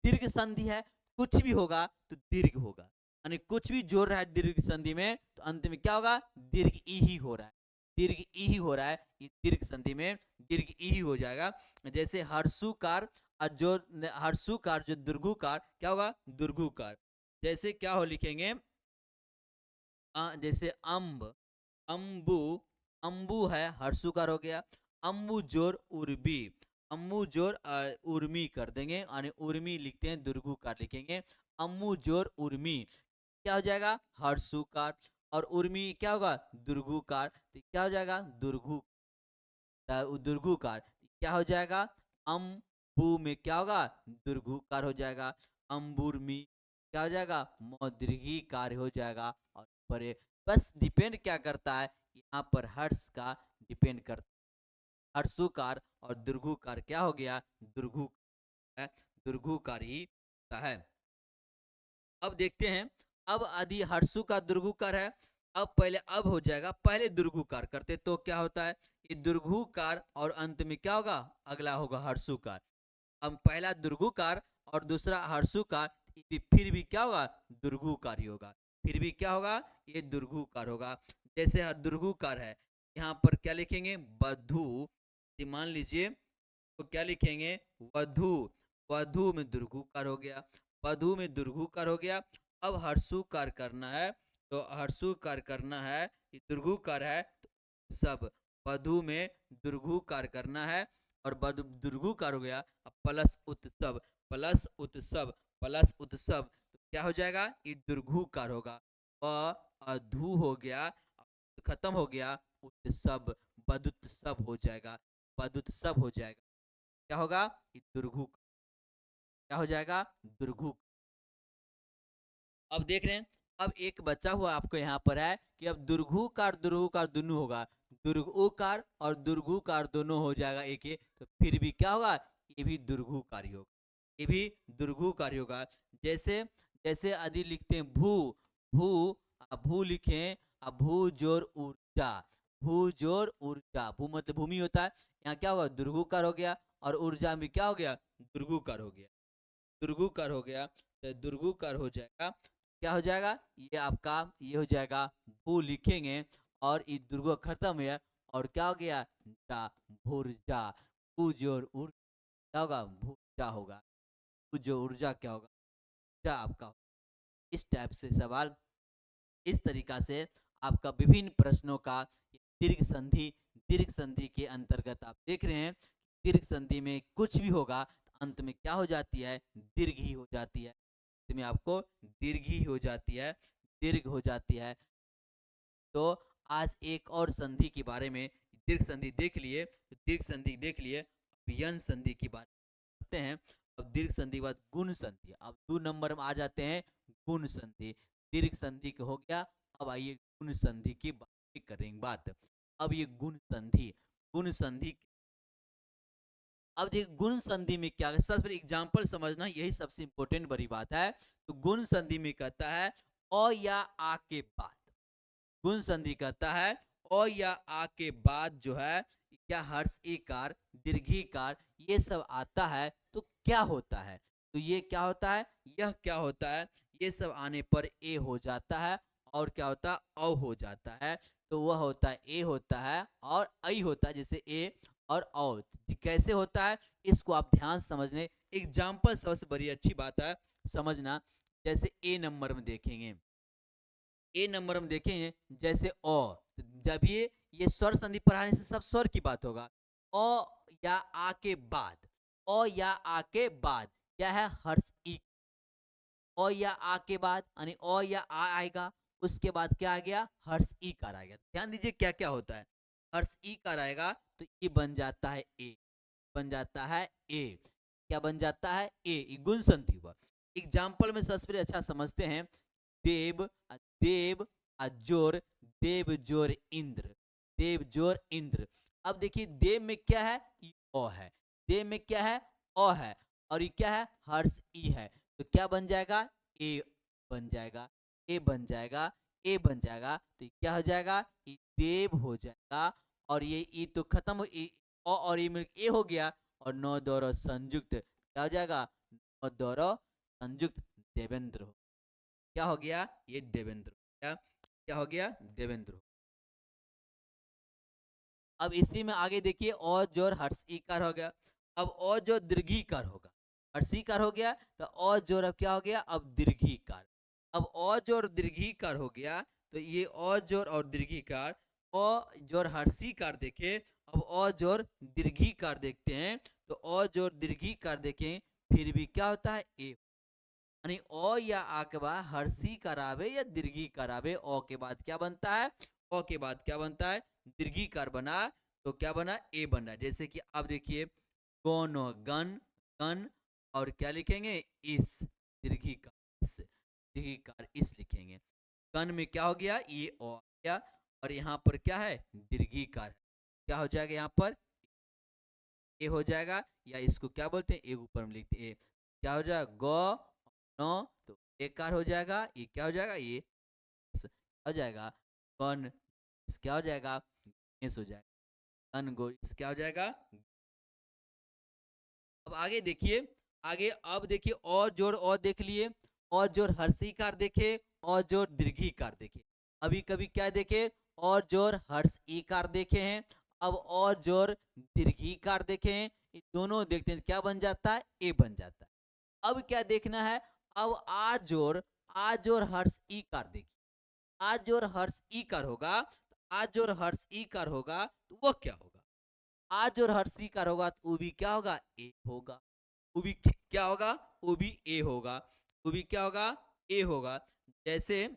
दीर्घ संधि है, कुछ भी होगा तो दीर्घ होगा, यानी कुछ भी जोड़ रहा है दीर्घ संधि में, तो अंत में क्या होगा, दीर्घ ई ही हो रहा है, दीर्घ ई ही हो रहा है, ये दीर्घ संधि में दीर्घ ई ही हो जाएगा। जैसे हर्षुकार और जो हर्षुकार जो दुर्घुकार, क्या होगा, दुर्घुकार। जैसे क्या हो लिखेंगे, जैसे अम्ब, अम्बु, अम्बु है, हर्षुकार हो गया। अम्बु जोर उर्बी, अम्बु जोर उर्मी कर देंगे, यानी उर्मी लिखते हैं, दुर्घुकार लिखेंगे, अम्बु जोर उर्मी, क्या हो जाएगा, हर्षुकार। और उर्मी क्या होगा, दुर्घुकार, तो क्या हो जाएगा, दुर्घुकार, क्या हो जाएगा, अम्बु में क्या होगा, दुर्घुकार हो जाएगा। अम्बुर्मी क्या हो जाएगा, मौद्रिघीकार हो जाएगा। और पर बस डिपेंड क्या करता है, यहाँ पर हर्ष का डिपेंड करता है, हर्षुकार और दुर्घुकार क्या हो गया, दुर्घु है, दुर्घुकार ही होता है। अब देखते हैं, अब आदि हर्षु का दुर्घुकार है। अब पहले अब हो जाएगा, पहले दुर्घुकार करते तो क्या होता है, ये दुर्घुकार और अंत में क्या होगा, अगला होगा हर्षुकार। अब पहला दुर्घुकार और दूसरा हर्षुकार, फिर भी क्या होगा, दुर्घुकार ही होगा, फिर भी क्या होगा, ये दुर्घुकार होगा। जैसे दुर्घुकार है, यहाँ पर क्या लिखेंगे, वधु, मान लीजिए, तो क्या लिखेंगे, वधु, वधु में दुर्घुकार हो गया, वधु में दुर्घुकार हो गया। अब हर्षुकार करना है, तो हर्षुकार करना है, ये दुर्घुकार है, तो सब वधु में दुर्घुकार करना है, और दुर्घुकार हो गया। अब प्लस उत्सव, प्लस उत्सव, प्लस उत्सव, तो क्या हो जाएगा, ये दुर्घुकार होगा, अधु हो गया, खत्म हो गया, उत्सव, बदुत्सव हो जाएगा, बदुत्सव हो जाएगा, क्या होगा, ये दुर्घुक, क्या हो जाएगा, दुर्घुक। अब देख रहे हैं, अब एक बचा हुआ आपको यहाँ पर है कि अब दुर्घुकार दुर्घुकार दोनों होगा, दुर्घुकार और दुर्घुकार दोनों हो जाएगा एक ही, तो फिर भी क्या होगा, ये भी दुर्घुकारी होगा, ये भी दुर्घुकारी होगा। जैसे जैसे आदि लिखते हैं भू, भू, भू लिखें, भू जोर ऊर्जा, भू जोर ऊर्जा, भू मतलब भूमि होता है, यहाँ क्या होगा, दुर्घुकार हो गया, और ऊर्जा में क्या हो गया, दुर्घुकार हो गया, दुर्घुकार हो गया, तो दुर्घुकार हो जाएगा, क्या हो जाएगा, ये आपका ये हो जाएगा, भू लिखेंगे, और ये दुर्ग खत्म है, और क्या हो गया, जा, भूर्जा, भूजोर ऊर्जा, क्या होगा, भूजा होगा, भूजो ऊर्जा क्या होगा, ऊर्जा आपका। इस टाइप से सवाल, इस तरीका से आपका विभिन्न प्रश्नों का दीर्घ संधि के अंतर्गत आप देख रहे हैं। दीर्घ संधि में कुछ भी होगा तो अंत में क्या हो जाती है, दीर्घ ही हो जाती है। अंत में आपको दीर्घ ही हो जाती है, दीर्घ हो जाती है। तो आज एक और संधि के बारे में, दीर्घ संधि देख लिए, दीर्घ संधि देख लिए, अब यन संधि की बात करते हैं। अब दीर्घ संधि के बाद गुण संधि, अब 2 नंबर में आ जाते हैं गुण संधि। दीर्घ संधि हो गया, अब आइए गुण संधि की बात करेंगे बात। अब ये गुण संधि, गुण संधि, अब देखिए गुण संधि में क्या है, सबसे पहले एग्जाम्पल समझना, यही सबसे इंपॉर्टेंट बड़ी बात है। तो गुण संधि में कहता है अ या आ के बाद, गुण संधि कहता है अ या आ के बाद जो है क्या हर्ष इकार दीर्घिकार ये सब आता है तो क्या होता है, तो ये क्या होता है, यह क्या होता है, ये सब आने पर ए हो जाता है और क्या होता है औ हो जाता है। तो वह होता है ए होता है और ऐ होता है, जैसे ए और औ कैसे होता है इसको आप ध्यान समझने, एग्जाम्पल सबसे बड़ी अच्छी बात है समझना। जैसे ए नंबर में देखेंगे, ए नंबर में देखेंगे जैसे ओ, जब ये स्वर संधि पढ़ाने से सब स्वर की बात होगा। ओ या आ के बाद, ओ या आ के बाद क्या है हर्ष ई, ओ या आ के बाद यानी ओ या आ आएगा, उसके बाद क्या आ गया हर्ष ई कार आ गया। ध्यान दीजिए क्या क्या होता है, हर्ष ई कार आएगा तो ये बन जाता है ए, बन जाता है ए, क्या बन जाता है ए, गुण संधि हुआ। एग्जाम्पल में सबसे अच्छा समझते हैं, देव देव जोर, देव जोर इंद्र, देव जोर इंद्र। अब देखिए देव में क्या है ओ है, देव में क्या है ओ है, और ये क्या है हर्ष ई है, तो क्या बन जाएगा ए बन जाएगा, ए बन जाएगा, ए बन जाएगा, तो ये क्या हो जाएगा ये देव हो जाएगा। और ये ई तो खत्म, ओ और ई में ए हो गया, और नौ दौरो संयुक्त क्या हो जाएगा, नौ दौरो संयुक्त देवेंद्र हो, क्या हो गया ये देवेंद्र, क्या क्या हो गया देवेंद्र। अब इसी में आगे देखिए और जोर हर्षीकार हो गया, अब और जो दीर्घीकार होगा, हर्षीकार हो गया तो और जोर अब क्या हो गया अब दीर्घीकार। अब और जोर दीर्घीकार हो गया तो ये और जोर और दीर्घीकार, और जोर हर्षीकार देखे, अब और जोर दीर्घीकार देखते हैं, तो और जोर दीर्घीकार देखें फिर भी क्या होता है ए, यानी ओ या आ के बाद हर्षी करावे या दीर्घी करावे, ओ के बाद क्या बनता है, ओ के बाद क्या बनता है दीर्घी कार बना, तो क्या बना ए बना। जैसे कि अब देखिए कौन गन, गन और क्या लिखेंगे इस, दीर्घी कार इस, दीर्घी कार इस लिखेंगे। गन में क्या हो गया ये ओ आ गया, और यहाँ पर क्या है दीर्घी कार, क्या हो जाएगा यहाँ पर ए हो जाएगा, या इसको क्या बोलते हैं ए ऊपर में लिखते ए, क्या हो जाएगा गो नो, तो एक कार हो जाएगा, ये क्या हो जाएगा ये हो जाएगा कौन, इस क्या हो जाएगा इस हो जाएगा कन गो, इस क्या हो जाएगा। अब आगे देखिए, आगे अब देखिए और जोड़ और देख लिए, और जोड़ हर्षी कार देखे, और जोड़ दीर्घी कार देखे। अभी कभी क्या देखे और जोड़ हर्ष ई कार देखे हैं, अब और जोड़ दीर्घी कार देखे हैं, ये दोनों देखते हैं क्या बन जाता है ए बन जाता है। अब क्या देखना है, अब आ जोड़ हर्ष ई कार देखिए, आ जोड़ हर्ष ई कार होगा, तो आ जोड़ हर्ष ई कार होगा तो वो क्या होगा, आज और हर सी कार होगा तो वो भी क्या होगा ए होगा, वो भी क्या होगा वो भी ए होगा, वो भी क्या होगा ए होगा। जैसे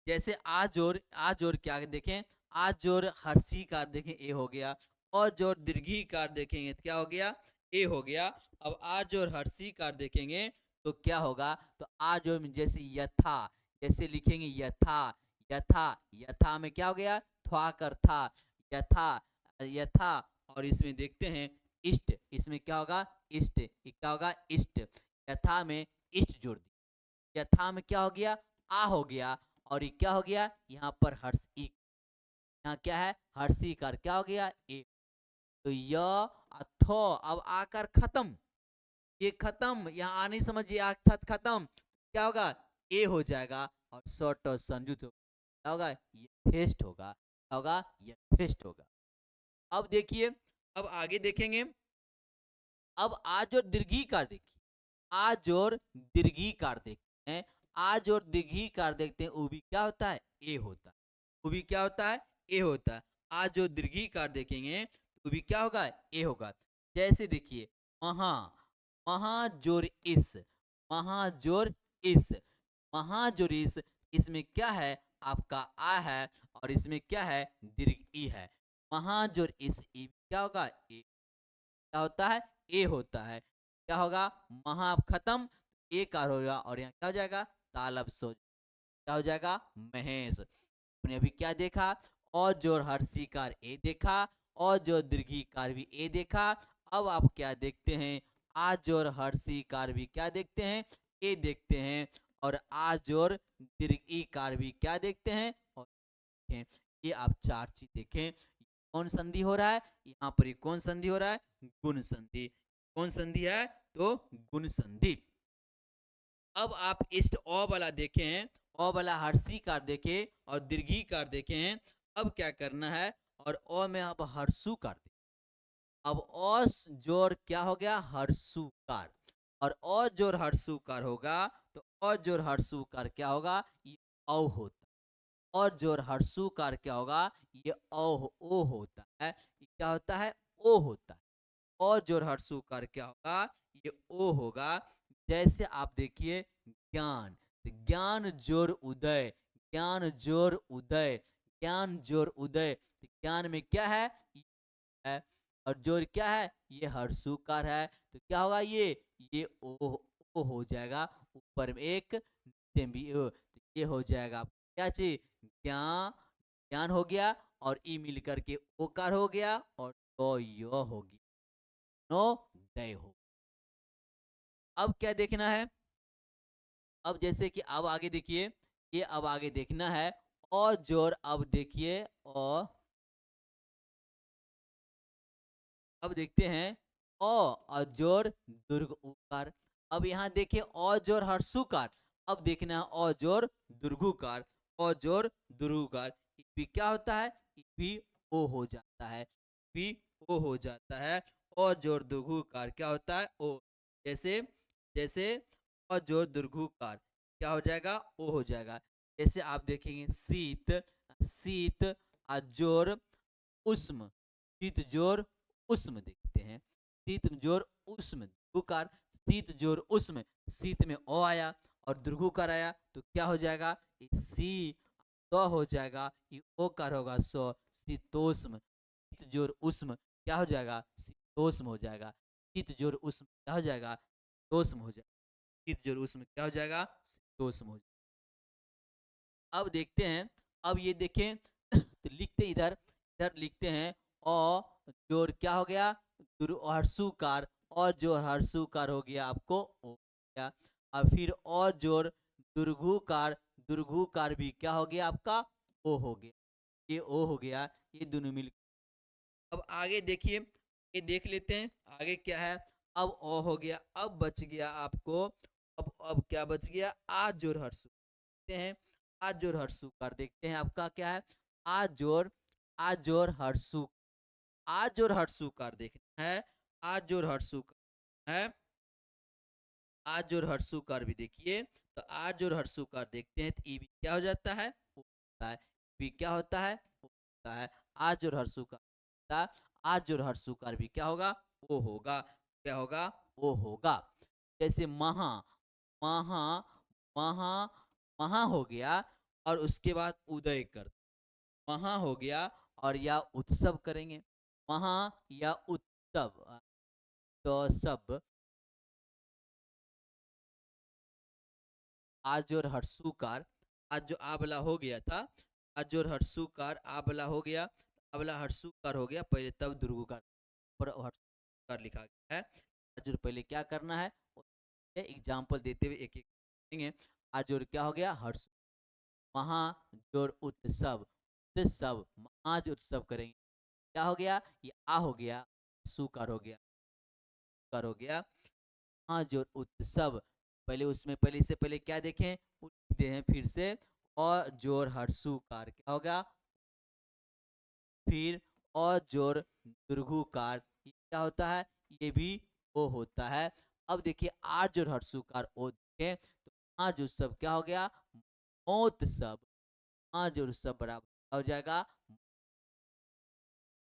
जैसे आज और क्या देखें, आज और हर्षी कार देखें ए हो गया, और जोर दीर्घी कार देखेंगे तो क्या हो गया ए हो गया। अब आज और हर्षी कार देखेंगे तो क्या होगा, तो आज और जैसे यथा, जैसे लिखेंगे यथा, यथा यथा में क्या हो गया थ्वा कर था, यथा यथा, और इसमें देखते हैं इष्ट, इसमें क्या होगा इष्ट, क्या होगा इष्ट, यथा में इष्ट जोड़ दिया, यथा में क्या हो गया आ हो गया, और ये क्या हो गया यहाँ पर हर्ष ई, यहाँ क्या है हर्षी कार क्या हो गया ए, तो य अथो अब आकर खत्म, ये खत्म यहाँ आ नहीं समझिए आ खत्म, क्या होगा ए हो जाएगा, और शॉर्ट और संयुक्त क्या होगा यथेष्ट होगा, क्या होगा यथेष्ट होगा। अब देखिए, अब आगे देखेंगे, अब आज और दीर्घी कार देखिए, आज और दीर्घी कार देखिए, हैं, आ जोर दीर्घीकार देखते हैं, वो भी क्या होता है, ए होता है। वो भी क्या होता है, ए होता है। आ जो दीर्घीकार देखेंगे तो वो भी क्या होगा, ए होगा। जैसे देखिए महा, महा जोर इस, महा जोर इस, महा जोर इस, इसमें क्या है, आपका आ है, और इसमें क्या है, दीर्घ ई है। महा जोर इस, ई क्या होगा, ए क्या होता है, ए होता है। क्या होगा, महा खत्म, ए कार होगा, और यहाँ क्या हो जाएगा, तालब सो, क्या हो जाएगा, महेश। आपने अभी क्या देखा, और जोर हर्षिकार ए देखा, और जो दीर्घिकार भी ए देखा। अब आप क्या देखते हैं, आ जोर हर्षिकार भी क्या देखते हैं, ए देखते हैं, और आ जोर दीर्घिकार भी क्या देखते हैं, और देखें। ये आप चार चीज देखें, कौन संधि हो रहा है, यहाँ पर ये कौन संधि हो रहा है, गुण संधि। कौन संधि है, तो गुण संधि। अब आप इस्ट अ वाला देखे हैं, अ वाला हर्षिकार देखे और दीर्घिकार देखे हैं। अब क्या करना है, और अ में अब हर्षुकार देखें। अब अ जोर क्या हो गया, हर्षुकार, और अ जोर हर्षुकार होगा, तो अ जोर हर्षुकार क्या होगा, ये औ होता है। और जोर हर्षुकार क्या होगा, ये ओ होता है। ये क्या होता है, ओ होता है। और जोर हर्षुकार क्या होगा, ये ओ होगा। जैसे आप देखिए ज्ञान, तो ज्ञान जोर उदय, ज्ञान जोर उदय, ज्ञान जोर उदय, तो ज्ञान में क्या है, और जोर क्या है, ये हर्षुकार है, तो क्या होगा, ये ओ हो जाएगा। ऊपर में एक नीचे भी ओ, तो ये हो जाएगा क्या चीज, ज्ञान, ज्ञान हो गया, और ई मिल करके ओकार हो गया, और तो यो हो गया, नो दय हो। अब क्या देखना है, अब जैसे कि अब आगे देखिए, ये अब आगे देखना है, और जोर अब देखिए, और अब देखते हैं और जोर दुर्ग उकार। अब यहाँ देखिए अ जोर हर्षुकार, अब देखना है अ जोर दुर्गुकार, अ जोर दुर्गुकार, भी क्या होता है, भी ओ हो जाता है, भी ओ हो जाता है। अ जोर दुर्गुकार क्या होता है, ओ। जैसे जैसे अ जोर दुर्गुकार क्या हो जाएगा, ओ हो जाएगा। जैसे आप देखेंगे शीत, शीत जोर उष्म, शीत जोर उष्म देखते हैं, शीत जोर उष्म उकार, शीत जोर उष्म, शीत में ओ आया और दुर्गुकार आया, तो क्या हो जाएगा, सी तो हो जाएगा, ये ओकार होगा सो, शीतोष्म। शीत जोर उष्म क्या हो जाएगा, शीतोष्म हो जाएगा। शीत जोर उष्म क्या हो जाएगा, शीतोष्म हो जाएगा। शीत जोर उष्म क्या हो जाएगा, शीतोष्म हो जाएगा। अब देखते हैं, अब ये देखें तो लिखते इधर, इधर लिखते हैं अ जोर क्या हो गया, हर्षुकार, और जोर हर्षुकार हो गया आपको ओ गया। और फिर और जोर दुर्घुकार, दुर्घुकार भी क्या हो गया आपका, ओ हो गया, ये ओ हो गया, ये दोनों मिल। अब आगे देखिए, ये देख लेते हैं आगे क्या है। अब ओ हो गया, अब बच गया आपको, अब क्या बच गया, आ जोर हर्षु देखते हैं, आ जोर हर्षु कर देखते हैं आपका क्या है, आ जोर, आ जोर हर्षु, आ जोर हर्षु कर देखना है, आ जोर हर्षु है, आ जोर हर्षु कर भी देखिए, तो आ जोर हर्षु कर देखते हैं, तो ई भी क्या हो जाता है, ओ होता है, भी क्या होता है, ओ होता है। आ जोर हर्षु कर, आ जोर हर्षु कर भी क्या होगा, ओ होगा, क्या होगा, ओ होगा। जैसे महा, महा, महा, महा हो गया, और उसके बाद उदय कर, महा हो गया, और या उत्सव करेंगे, महा या उत्सव, तो सब आज और हर्षुकार, आज जो आबला हो गया था, आज और हर्षुकार आबला हो गया, आबला हर्षुकार हो गया पहले, तब दुर्गुकार पर हर्षुकार लिखा गया है। आज और पहले क्या करना है, एग्जाम्पल देते हुए एक एक करेंगे। आज और क्या हो गया, हर्ष, महा जोर उत्सव, उत्सव, महाज उत्सव करेंगे, क्या हो गया, ये आ हो गया, सुकार हो गया, कर हो गया। हाँ जोर उत्सव, पहले उसमें पहले इससे पहले क्या देखें, लिखते हैं फिर से, और जोर हर्षुकार क्या होगा, फिर और जोर दुर्घुकार, ये क्या होता है, ये भी ओ होता है। अब देखिए आर जोर हर्षुकार ओ देखें, तो आज उत्सव क्या हो गया, महोत्सव। आज और उत्सव बराबर क्या हो जाएगा।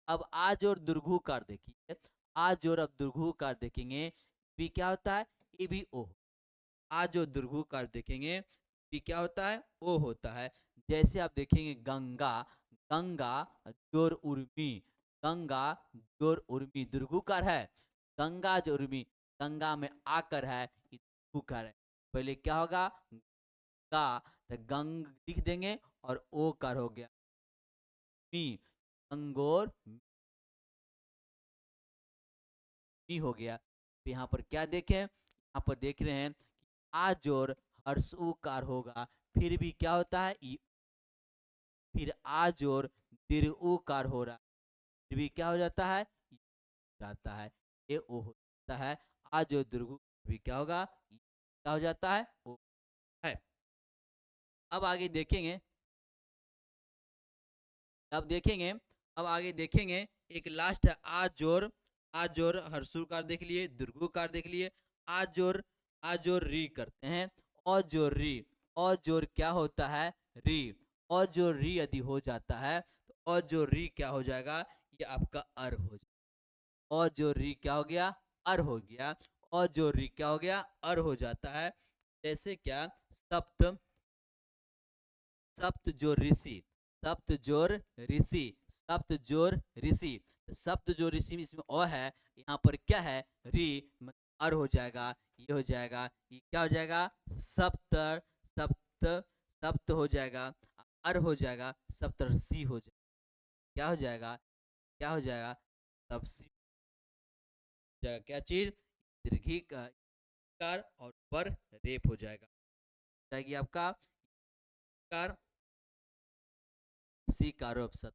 अब आज और दीर्घुकार देखिए, आज और अब दीर्घुकार देखेंगे, भी क्या होता है, ए भी ओ। आज और दीर्घुकार देखेंगे, भी क्या होता है, ओ होता है। जैसे आप देखेंगे गंगा, गंगा जोर उर्मी, गंगा जोर उर्मी दीर्घुकार है। गंगा जो उर्मी, गंगा में आकर है, ये दीर्घुकार है। पहले क्या होगा, गा, तो गंग लिख देंगे और ओ कर हो गया, मी, अंगोर मी हो गया। तो यहाँ पर क्या देखें, यहाँ पर देख रहे हैं आज और हर्ष उकार होगा, फिर भी क्या होता है, ई। फिर आज और दीर्घ उकार हो रहा है, फिर भी क्या हो जाता है, ई जाता है, ये ओ हो जाता है। आज और दीर्घ भी क्या होगा, ई क्या हो जाता है, ओ है। अब आगे देखेंगे, अब देखेंगे, अब आगे देखेंगे, एक लास्ट है आज जोर, आज जोर हर्षुकार देख लिए, दीर्घुकार देख लिए। आज जोर री करते हैं, और जो री, और जोर क्या होता है, री। और जो री यदि हो जाता है तो और जो री क्या हो जाएगा, ये आपका अर हो जाएगा। और जो री क्या हो गया, अर हो गया। और जो री क्या हो गया, अर हो जाता है। जैसे क्या, सप्त, सप्त जो ऋषि, सप्त जोर ऋषि, सप्त जोर ऋषि। सप्त जो ऋषि में इसमें अ है, यहाँ पर क्या है, री, अर हो जाएगा, ये हो जाएगा, ये क्या हो जाएगा, सप्त, सप्त, सप्त हो जाएगा, अर हो जाएगा, सप्तर्षि हो जाएगा। क्या हो जाएगा, क्या हो जाएगा, सप्सी हो जाएगा, क्या चीज, दीर्घी कार और पर रेप हो जाएगा, जाएगी आपका कार, सी कारो अपसत,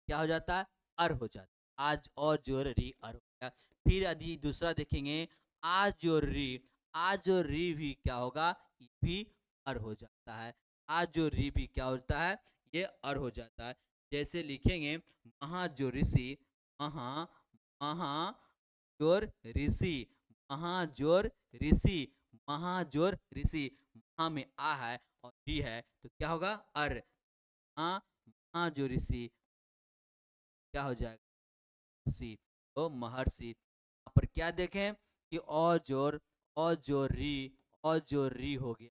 क्या हो जाता है, अर हो जाता है। आज और जोर री अर हो गया। फिर यदि दूसरा देखेंगे, आज और री, आज और री भी क्या होगा, ये भी अर हो जाता है। आज और री भी क्या होता है, ये अर हो जाता है। जैसे लिखेंगे महाजोर ऋषि, महा, महाजोर ऋषि, महाजोर ऋषि, महाजोर ऋषि। महा में आ है और री है तो क्या होगा, अर। महाजोर ऋषि क्या हो जाएगा, सी, तो महर्षि। यहाँ पर क्या देखें कि और जो री, और जो री हो गया,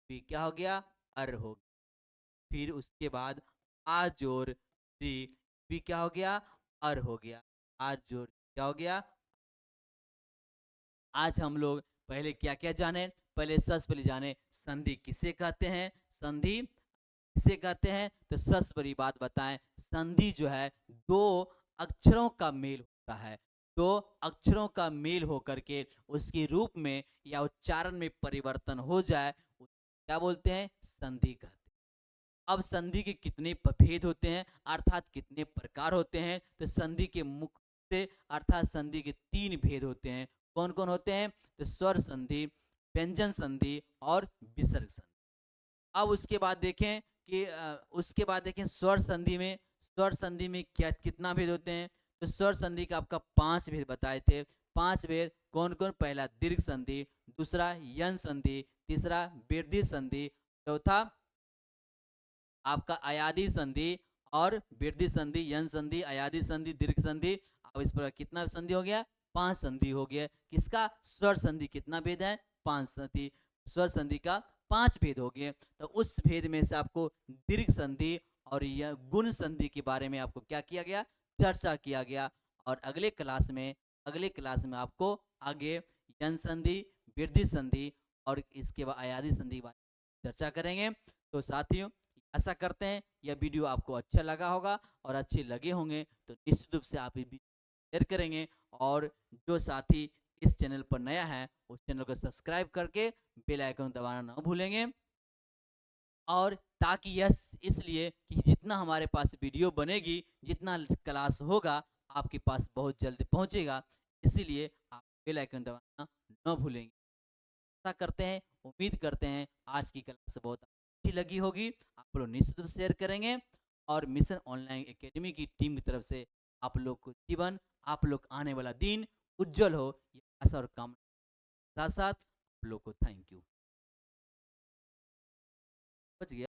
भी क्या हो गया, अर हो गया। फिर उसके बाद आज और री भी क्या हो गया, अर हो गया। आज जोर क्या हो गया। आज हम लोग पहले क्या क्या जाने, पहले सस पहले जाने संधि किसे कहते हैं, संधि किसे कहते हैं, तो सस बड़ी बात बताएं। संधि जो है दो अक्षरों का मेल होता है, दो अक्षरों का मेल होकर के उसके रूप में या उच्चारण में परिवर्तन हो जाए, क्या बोलते हैं, संधि कहते हैं। अब संधि के कितने भेद होते हैं, अर्थात कितने प्रकार होते हैं, तो संधि के मुख्य से अर्थात संधि के तीन भेद होते हैं। कौन कौन होते हैं, तो स्वर संधि, व्यंजन संधि और विसर्ग संधि। अब उसके बाद देखें कि उसके बाद देखें स्वर संधि में, स्वर संधि में क्या कितना भेद होते हैं, तो स्वर संधि का आपका 5 भेद बताए थे। 5 भेद कौन कौन, पहला दीर्घ संधि, दूसरा यन संधि, तीसरा वृद्धि संधि, चौथा आपका अयादी संधि और वृद्धि संधि, यन संधि, अयादी संधि, दीर्घ संधि। अब इस पर कितना संधि हो गया, 5 संधि हो गया। किसका, स्वर संधि कितना भेद है, 5 संधि। स्वर संधि का 5 भेद हो गए। तो उस भेद में से आपको दीर्घ संधि और यह गुण संधि के बारे में आपको क्या किया गया, चर्चा किया गया। और अगले क्लास में आपको आगे यन संधि, वृद्धि संधि और इसके बाद अयादी संधि के बारे में चर्चा करेंगे। तो साथियों, आशा करते हैं यह वीडियो आपको अच्छा लगा होगा, और अच्छे लगे होंगे तो निश्चित रूप से आप ये शेयर करेंगे। और जो साथी इस चैनल पर नया है उस चैनल को सब्सक्राइब करके बेल आइकन दबाना ना भूलेंगे। और ताकि यह इसलिए कि जितना हमारे पास वीडियो बनेगी, जितना क्लास होगा आपके पास बहुत जल्द पहुंचेगा, इसीलिए आप बेल आइकन दबाना न भूलेंगे। आशा करते हैं, उम्मीद करते हैं आज की क्लास बहुत अच्छी लगी होगी, आप लोग निश्चित रूप से शेयर करेंगे। और मिशन ऑनलाइन एकेडमी की टीम की तरफ से आप लोग को जीवन, आप लोग आने वाला दिन उज्जवल हो, ये आशा और कामना साथ साथ आप लोग को थैंक यू। गया।